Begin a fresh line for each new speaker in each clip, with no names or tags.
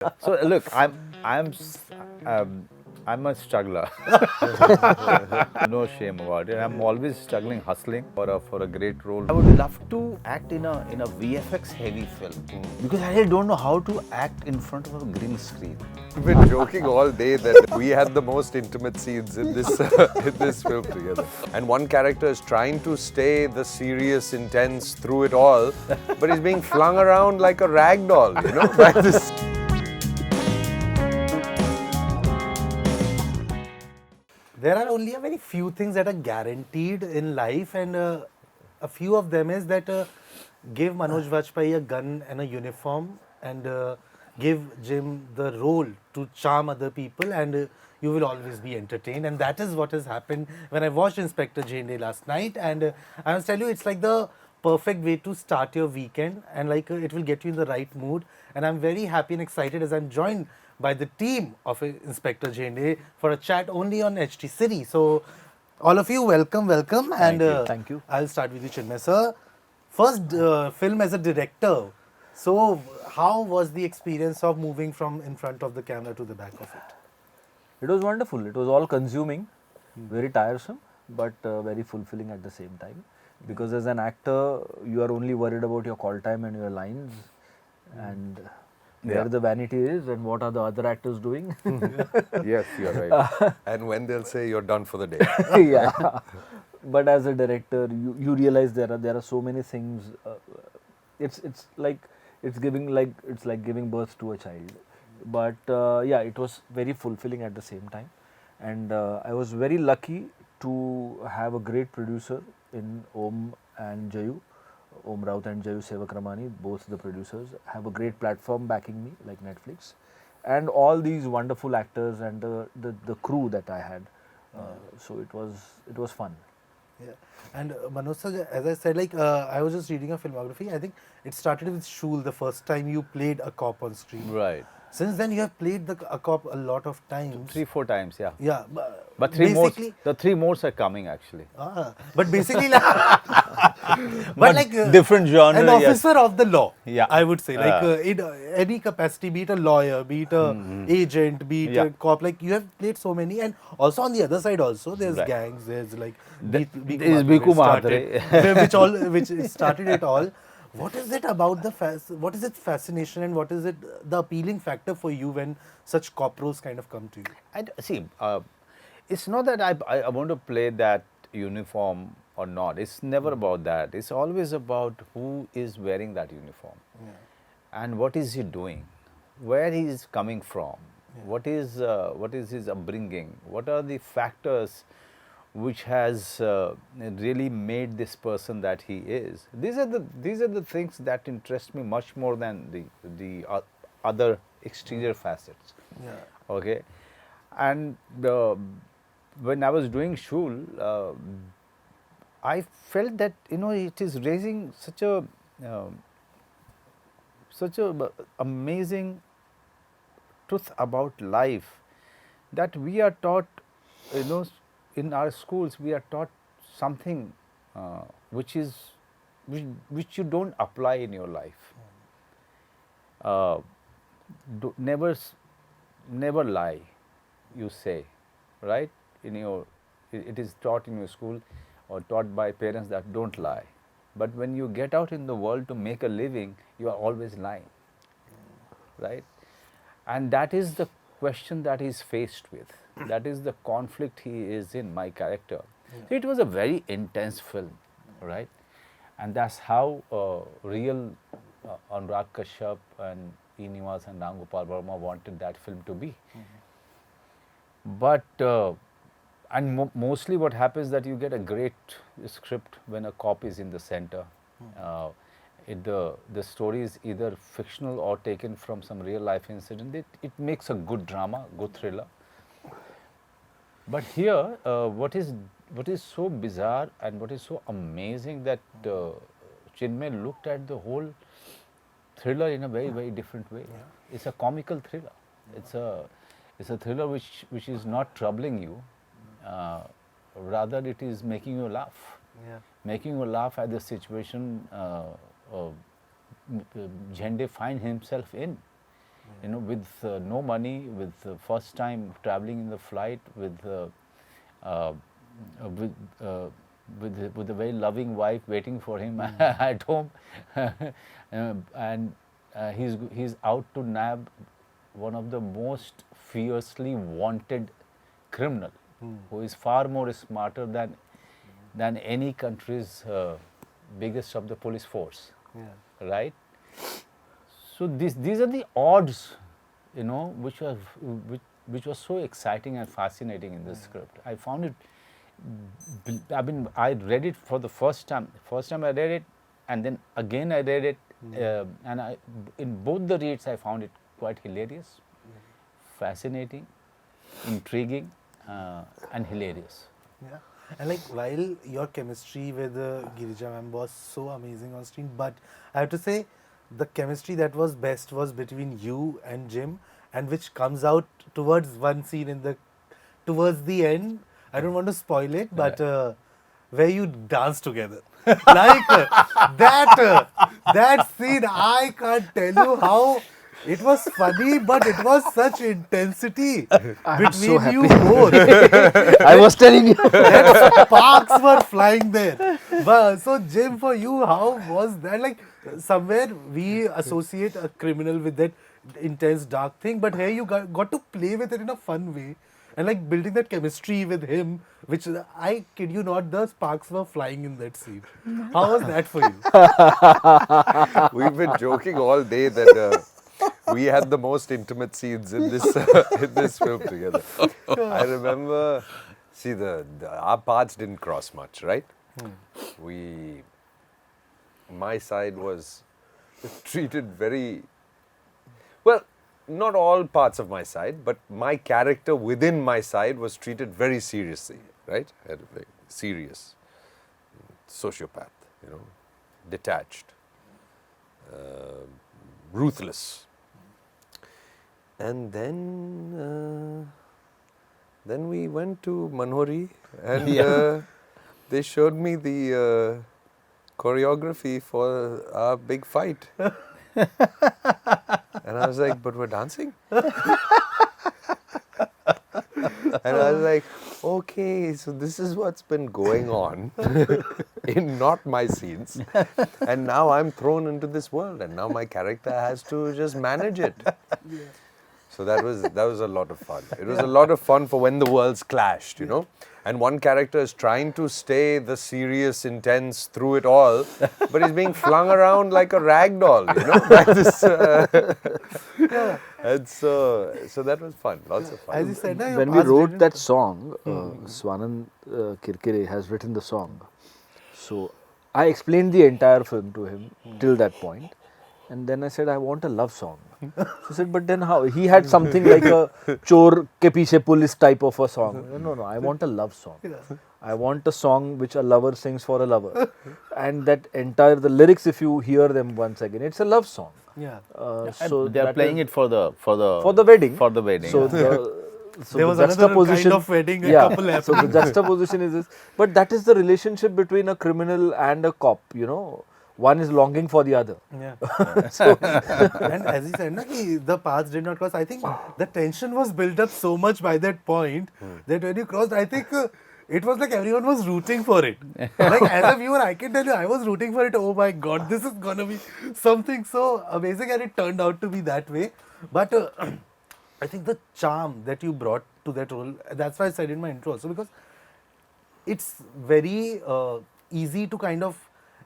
So look, I'm a struggler. No shame about it. I'm always struggling, hustling for a great role. I would love to act in a VFX heavy film because I don't know how to act in front of a green screen.
We've been joking all day that we had the most intimate scenes in this in this film together. And one character is trying to stay the serious, intense through it all, but he's being flung around like a rag doll, you know, by this.
There are only a very few things that are guaranteed in life, and a few of them is that give Manoj Bajpayee a gun and a uniform, and give Jim the role to charm other people, and you will always be entertained. And that is what has happened when I watched Inspector Zende last night. And I must tell you, it's like the perfect way to start your weekend, and like it will get you in the right mood. And I'm very happy and excited as I'm joined by the team of Inspector Zende for a chat only on HT City. So, all of you, welcome. And
Thank you.
I'll start with you, Chinmay sir. First film as a director. So, how was the experience of moving from in front of the camera to the back of it?
It was wonderful. It was all consuming, very tiresome, but very fulfilling at the same time. Because as an actor, you are only worried about your call time and your lines, and where the vanity is and what are the other actors doing.
Yes, you're right.
And when they'll say you're done for the day.
Yeah. But as a director, you realize there are so many things. It's like giving birth to a child. But yeah, it was very fulfilling at the same time, and I was very lucky to have a great producer in Om and Jayu. Om Raut and Jayu Sevakramani, both the producers, have a great platform backing me, like Netflix, and all these wonderful actors and the crew that I had. So it was fun.
Yeah. And Manoj sir, as I said, like I was just reading a filmography. I think it started with Shool, the first time you played a cop on screen.
Right.
Since then, you have played a cop a lot of times.
3-4 times, yeah.
Yeah,
But three more.
basically,
The 3 more are coming actually.
but basically, but like
different genre.
an officer of the law.
Yeah.
I would say, like in any capacity, be it a lawyer, be it a agent, be it a cop. Like you have played so many, and also on the other side, also there's
Right.
gangs. There's like
There
Biku
is Biku
Mahatre, which started it all. What is it about what is its fascination, and what is it the appealing factor for you when such cop roles kind of come to you?
And see, it's not that I want to play that uniform or not. It's never about that. It's always about who is wearing that uniform, and what is he doing, where he is coming from, what is his upbringing, what are the factors which has really made this person that he is. These are the things that interest me much more than the other exterior facets.
Yeah.
Okay, and when I was doing Shool, I felt that it is raising such a amazing truth about life that we are taught, in our schools we are taught something which you don't apply in your life. Never lie, you say, right? It is taught in your school or taught by parents that don't lie. But when you get out in the world to make a living, you are always lying, right? And that is the question that he is faced with. That is the conflict he is in, my character. So it was a very intense film, right? And that's how real Anurag Kashyap and E. Nivas and Ram Gopal Verma wanted that film to be. But and mostly what happens that you get a great script when a cop is in the center. The story is either fictional or taken from some real life incident. It makes a good drama, good thriller. But here, what is so bizarre and what is so amazing that Chinmay looked at the whole thriller in a very, very different way. It's a comical thriller. It's a thriller which is not troubling you. Rather, it is making you laugh. Making you laugh at the situation Zende find himself in. you know, with no money, with first time traveling in the flight, uh, with, uh, with a very loving wife waiting for him at home, and he's out to nab one of the most fiercely wanted criminal, who is far more smarter than any country's biggest of the police force, right? So these are the odds, you know, which was so exciting and fascinating in this script. I found it. I mean, I read it for the first time. First time I read it, and then again I read it, and in both the reads I found it quite hilarious, fascinating, intriguing, and hilarious.
Yeah. And like while your chemistry with Girija ma'am was so amazing on screen, but I have to say the chemistry that was best was between you and Jim, and which comes out towards one scene towards the end. I don't want to spoil it, but where you dance together, like that scene, I can't tell you how. It was funny, but it was such intensity between you both.
I was telling you.
That sparks were flying there. But, so, Jim, for you, how was that? Like, somewhere we associate a criminal with that intense, dark thing, but here you got to play with it in a fun way. And like building that chemistry with him, which I kid you not, the sparks were flying in that scene. How was that for you?
We've been joking all day that we had the most intimate scenes in this in this film together. I remember, see, our paths didn't cross much, right? My side was treated very well. Not all parts of my side, but my character within my side was treated very seriously, right? Like serious, sociopath, you know, detached, ruthless. And then we went to Manori, and they showed me the choreography for our big fight. And I was like, but we're dancing? And I was like, okay, so this is what's been going on in not my scenes. And now I'm thrown into this world, and now my character has to just manage it. So that was a lot of fun. It was a lot of fun for when the worlds clashed, you know. And one character is trying to stay the serious, intense through it all, but he's being flung around like a rag doll, you know. And so that was fun, lots of fun.
As you said, na, your
When we
past
wrote
didn't-
that song, Swanand Kirkire has written the song. So I explained the entire film to him till that point. And then I said, I want a love song. She said, but then how? He had something like a chor ke piche police type of a song. No, I want a love song. I want a song which a lover sings for a lover. And that the lyrics, if you hear them once again, it's a love song.
Yeah.
So
They are
that
playing
is-
it for the
wedding.
For the wedding.
So
There was
the
another kind
juxtaposition-
of wedding a
yeah,
couple
so the juxtaposition is this. But that is the relationship between a criminal and a cop, you know. One is longing for the other.
Yeah. And as he said, na, ki the paths did not cross. I think the tension was built up so much by that point that when you crossed, I think it was like everyone was rooting for it. Like as a viewer, I can tell you, I was rooting for it. Oh my God, this is gonna be something so amazing, and it turned out to be that way. But I think the charm that you brought to that role, that's why I said in my intro also, because it's very easy to kind of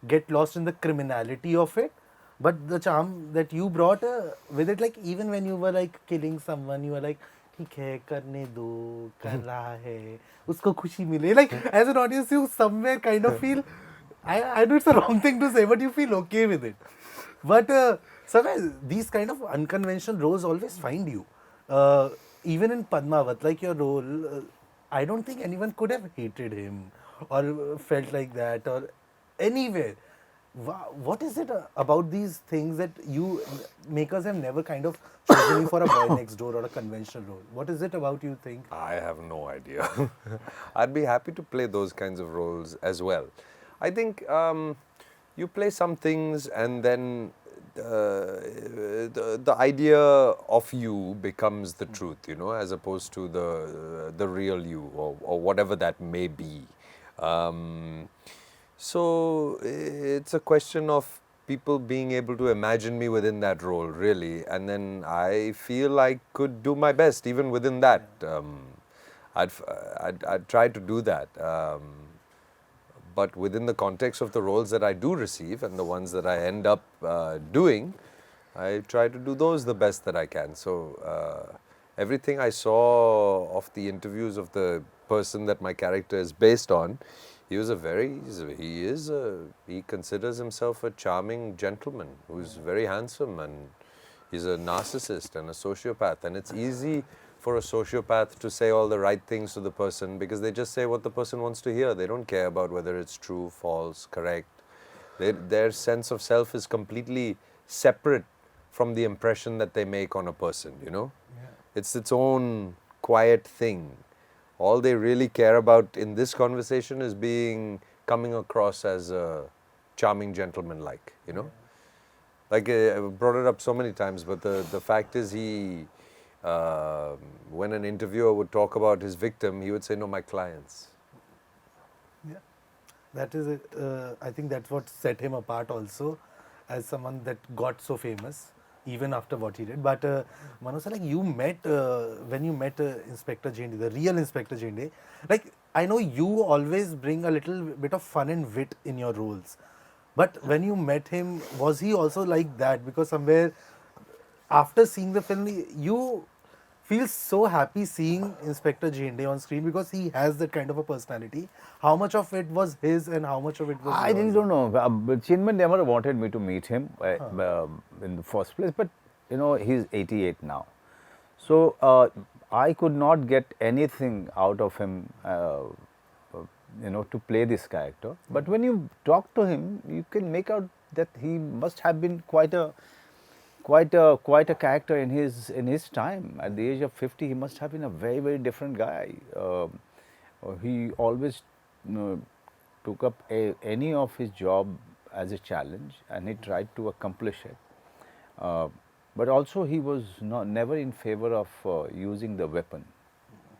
get lost in the criminality of it, but the charm that you brought with it, like even when you were like killing someone, you were like, ठीक है करने दो कर रहा है उसको खुशी मिले, like as an audience you somewhere kind of feel, I know it's a wrong thing to say, but you feel okay with it. But sometimes these kind of unconventional roles always find you. Even in Padmavat, like your role, I don't think anyone could have hated him or felt like that or anywhere. What is it about these things that you makers have never kind of chosen you for a boy next door or a conventional role? What is it about you think?
I have no idea. I'd be happy to play those kinds of roles as well. I think you play some things and then the idea of you becomes the truth, you know, as opposed to the real you, or whatever that may be. So it's a question of people being able to imagine me within that role, really, and then I feel I could do my best even within that. I'd try to do that. But within the context of the roles that I do receive and the ones that I end up doing, I try to do those the best that I can. So everything I saw of the interviews of the person that my character is based on, he was he considers himself a charming gentleman who's very handsome, and he's a narcissist and a sociopath, and it's easy for a sociopath to say all the right things to the person because they just say what the person wants to hear. They don't care about whether it's true, false, correct. Their sense of self is completely separate from the impression that they make on a person, you know. Yeah. It's its own quiet thing. All they really care about in this conversation is coming across as a charming gentleman, like, you know. Yeah. Like, I've brought it up so many times, but the fact is when an interviewer would talk about his victim, he would say, no, my clients.
Yeah, that is it. I think that's what set him apart also, as someone that got so famous, even after what he did. But Manoj, like, you met, when you met Inspector Zende, the real Inspector Zende, like, I know you always bring a little bit of fun and wit in your roles. But when you met him, was he also like that? Because somewhere after seeing the film, you feel so happy seeing Inspector Zende on screen because he has that kind of a personality. How much of it was his and how much of it was
I
yours?
really don't know. Chinmay never wanted me to meet him in the first place, but you know, he's 88 now. So I could not get anything out of him, you know, to play this character. But when you talk to him, you can make out that he must have been quite a character in his time. At the age of 50, he must have been a very, very different guy. He always took up any of his job as a challenge, and he tried to accomplish it. But also, he was never in favor of using the weapon.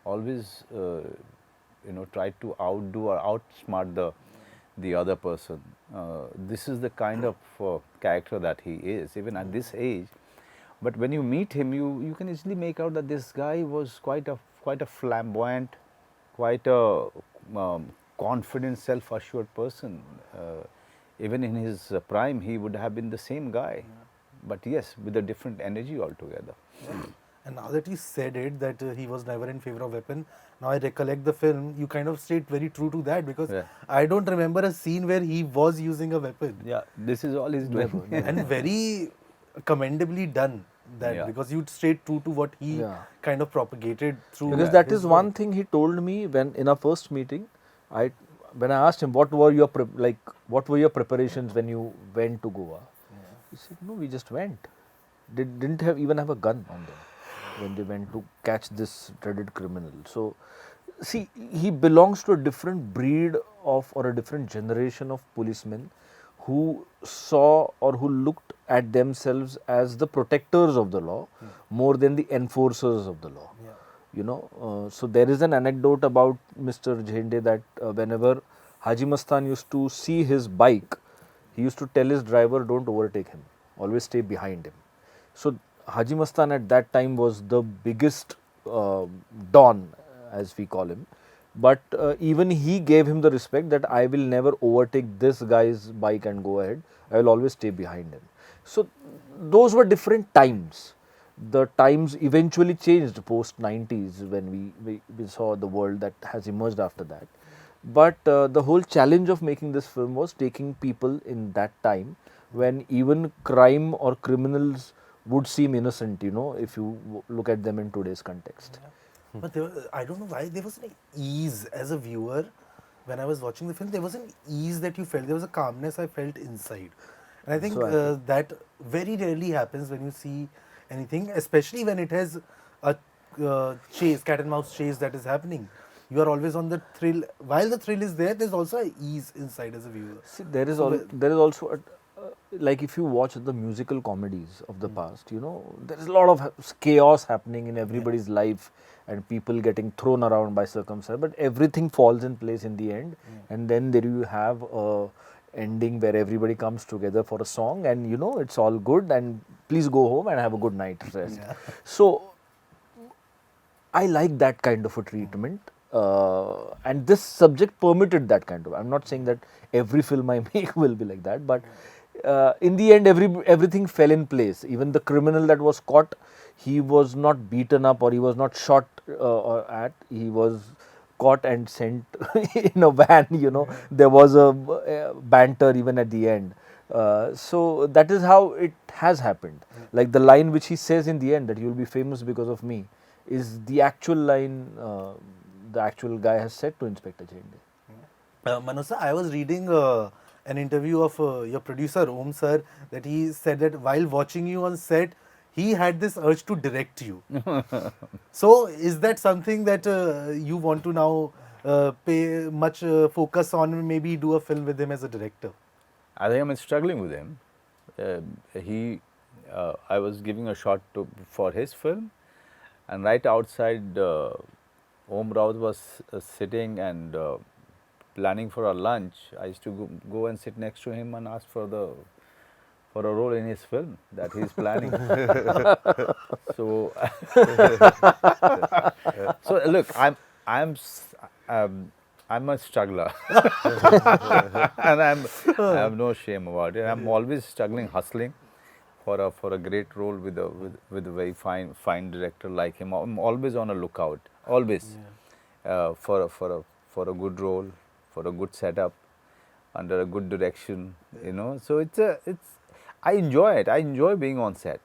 Always, you know, tried to outdo or outsmart the other person. This is the kind of character that he is, even at this age. But when you meet him, you can easily make out that this guy was quite a flamboyant, quite a confident, self-assured person. Even in his prime, he would have been the same guy, but yes, with a different energy altogether.
Yeah. And now that you said it, that he was never in favor of weapon, now I recollect the film, you kind of stayed very true to that, because I don't remember a scene where he was using a weapon.
Yeah, this is all he's doing.
And very commendably done, that because you stayed true to what he kind of propagated through.
Because that is one thing he told me when in our first meeting, when I asked him what were your preparations when you went to Goa. He said, no, we just went. They didn't even have a gun on them when they went to catch this dreaded criminal. So, see, he belongs to a different breed or a different generation of policemen who saw or who looked at themselves as the protectors of the law more than the enforcers of the law. Yeah. You know, so there is an anecdote about Mr. Zende that whenever Haji Mastan used to see his bike, he used to tell his driver, don't overtake him, always stay behind him. So Haji Mastan at that time was the biggest don, as we call him. But even he gave him the respect that I will never overtake this guy's bike and go ahead. I will always stay behind him. So those were different times. The times eventually changed post 90s when we saw the world that has emerged after that. But the whole challenge of making this film was taking people in that time when even crime or criminals would seem innocent, you know, if you look at them in today's context.
Yeah. But I don't know why, there was an ease as a viewer when I was watching the film. There was an ease that you felt, there was a calmness I felt inside. And I think that very rarely happens when you see anything, especially when it has a chase, cat and mouse chase that is happening. You are always on the thrill. While the thrill is there, there's also an ease inside as a viewer.
See, there is also like if you watch the musical comedies of the past, you know, there is a lot of chaos happening in everybody's life and people getting thrown around by circumstance, but everything falls in place in the end, and then there you have a ending where everybody comes together for a song, and you know, it's all good, and please go home and have a good night's rest. So I like that kind of a treatment, and this subject permitted that kind of. I'm not saying that every film I make will be like that, but in the end, everything fell in place. Even the criminal that was caught, he was not beaten up or he was not shot at. He was caught and sent in a van. You know, there was a banter even at the end. So that is how it has happened. Like the line which he says in the end, that you will be famous because of me, is the actual line the actual guy has said to Inspector Zende.
Manoj sir, I was reading an interview of your producer Om sir, that he said that while watching you on set, he had this urge to direct you. So is that something that you want to now pay much focus on, maybe do a film with him as a director?
I think I'm struggling with him. I was giving a shot for his film, and right outside, Om Raut was sitting and planning for a lunch. I used to go and sit next to him and ask for a role in his film that he's planning. So, so look, I'm a struggler, and I have no shame about it. I'm always struggling, hustling for a great role with a very fine director like him. I'm always on a lookout, always for a good role, for a good setup, under a good direction. You know, so I enjoy it. I enjoy being on set.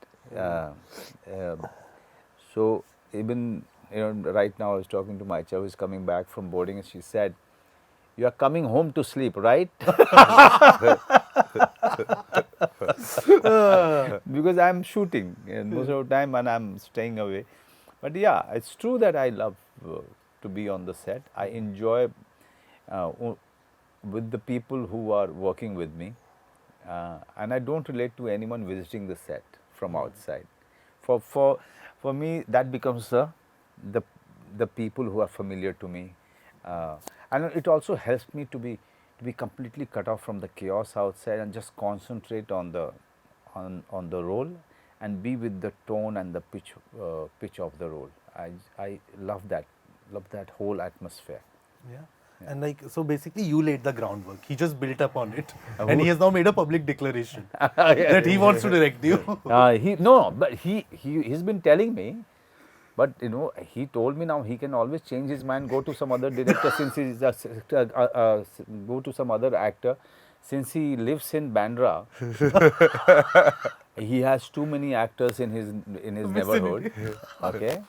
So even, you know, right now I was talking to my child who is coming back from boarding, and she said, "You are coming home to sleep, right?" Because I'm shooting most of the time and I'm staying away. But yeah, it's true that I love to be on the set. I enjoy with the people who are working with me, and I don't relate to anyone visiting the set from outside. For me, that becomes the people who are familiar to me, and it also helps me to be completely cut off from the chaos outside and just concentrate on the role and be with the tone and the pitch of the role. I love that whole atmosphere.
Yeah. And like, so basically you laid the groundwork. He just built up on it, and he has now made a public declaration that he wants to direct you.
But he's been telling me, but you know, he told me now he can always change his mind, go to some other director since he's go to some other actor, since he lives in Bandra. He has too many actors in his neighborhood. Okay,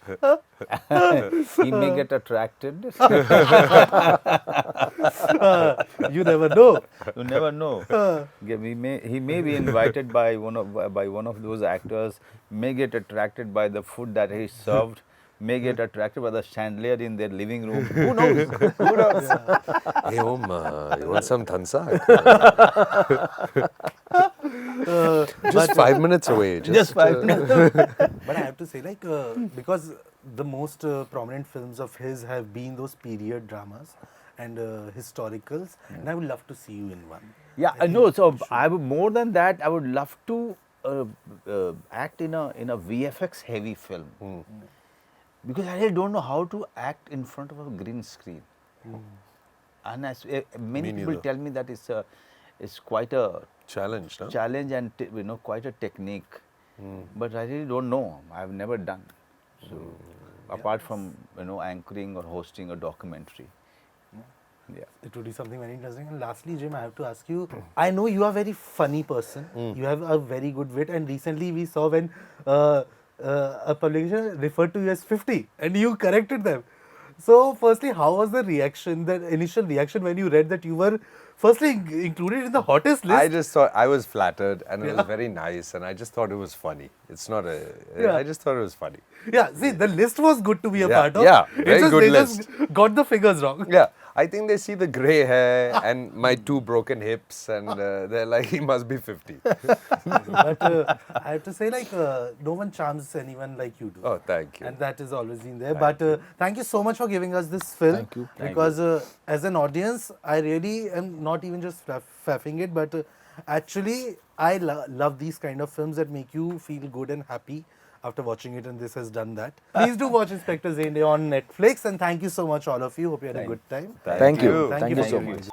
he may get attracted.
You never know.
You never know. He may be invited by one of those actors. May get attracted by the food that he served. May get attracted by the chandelier in their living room. Who knows? Who knows?
Hey Om, you want some thansa? Just 5 minutes away.
Just 5 minutes.
But I have to say, like, because the most prominent films of his have been those period dramas and historicals, and I would love to see you in one.
Yeah, no. So I would, more than that, I would love to act in a VFX heavy film. Because I really don't know how to act in front of a green screen. And as many people tell me that it's quite a
challenge, no?
challenge and quite a technique. But I really don't know. I've never done. So apart from anchoring or hosting a documentary. Yeah.
It would be something very interesting. And lastly, Jim, I have to ask you, I know you are a very funny person. You have a very good wit, and recently we saw when a publication referred to you as 50 and you corrected them. So firstly, how was the reaction, the initial reaction when you read that you were firstly included in the hottest list?
I just thought, I was flattered, and it was very nice, and I just thought it was funny. It's not I just thought it was funny.
Yeah, see, the list was good to be a part of.
Yeah, very good
they
list.
just got the figures wrong.
Yeah, I think they see the grey hair and my 2 broken hips, and they're like, he must be 50.
But I have to say, like, no one charms anyone like you do.
Oh, thank you.
And that has always been there. But thank you so much for giving us this film.
Thank you.
Because as an audience, I really am not even just faffing it, but actually, I love these kind of films that make you feel good and happy after watching it, and this has done that. Please do watch Inspector Zende on Netflix, and thank you so much, all of you. Hope you had a good time.
Thank you.
Thank
Thank
you
you
for
so
giving
much.
us.